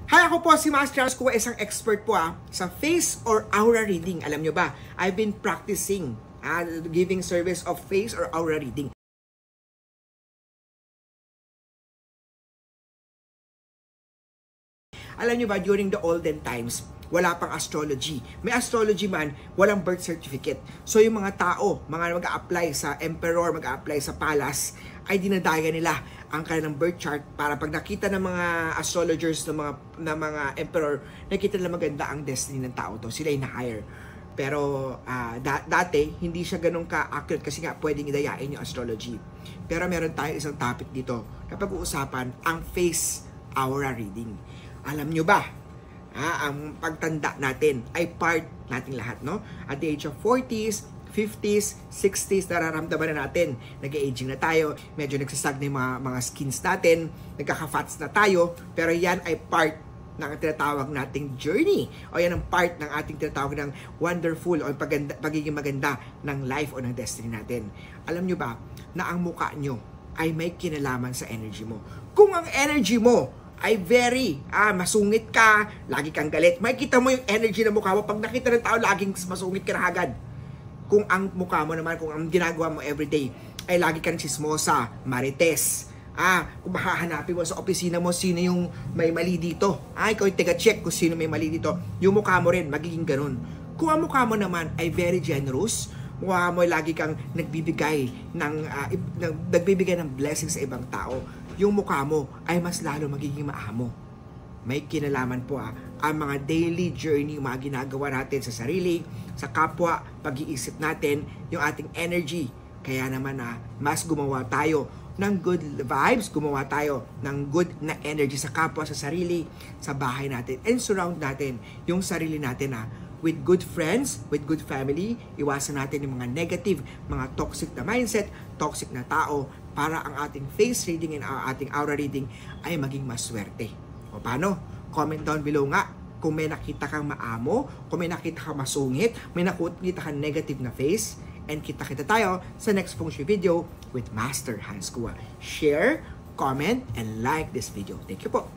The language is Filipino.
Hi, ako po si Master Hans Kua, isang expert po sa face or aura reading. Alam nyo ba, I've been practicing giving service of face or aura reading. Alam nyo ba, during the olden times, wala pang astrology. May astrology man, walang birth certificate. So yung mga tao, mga mag-a-apply sa emperor, mag-a-apply sa palace, ay dinadaya nila ang kanilang birth chart para pag nakita ng mga astrologers ng mga emperor, nakita nila maganda ang destiny ng tao to. Sila na-hire. Pero dati, hindi siya ganun ka-accurate kasi nga pwedeng idayain yung astrology. Pero meron tayong isang topic dito na pag-uusapan ang face aura reading. Alam nyo ba, ang pagtanda natin ay part natin lahat, no? At the age of 40s, 50s, 60s, nararamdaman na natin. Nag-aging na tayo, medyo nagsasag na yung mga skins natin, nagkaka-fats na tayo, pero yan ay part ng tinatawag nating journey. O yan ang part ng ating tinatawag ng wonderful o pagiging maganda ng life o ng destiny natin. Alam nyo ba na ang mukha nyo ay may kinalaman sa energy mo? Kung ang energy mo ay very masungit ka, lagi kang galit, makikita mo yung energy ng mukha mo. Pag nakita ng tao, laging masungit ka na agad. Kung ang mukha mo naman, kung ang ginagawa mo everyday ay lagi kang sismosa, marites, kung mahahanapin mo sa opisina mo sino yung may mali dito, ikaw yung taga-check kung sino may mali dito, yung mukha mo rin magiging ganun. Kung ang mukha mo naman ay very generous, mukha mo lagi kang nagbibigay ng blessings sa ibang tao, yung mukha mo ay mas lalo magiging maamo. May kinalaman po ang mga daily journey, mga ginagawa natin sa sarili, sa kapwa, pag-iisip natin, yung ating energy. Kaya naman mas gumawa tayo ng good vibes, gumawa tayo ng good na energy sa kapwa, sa sarili, sa bahay natin, and surround natin yung sarili natin with good friends, with good family. Iwasan natin yung mga negative, mga toxic na mindset, toxic na tao, para ang ating face reading and ating aura reading ay maging maswerte. O paano? Comment down below nga kung may nakita kang maamo, kung may nakita kang masungit, may nakita kang negative na face, and kita-kita tayo sa next Feng Shui video with Master Hans Kua. Share, comment, and like this video. Thank you po.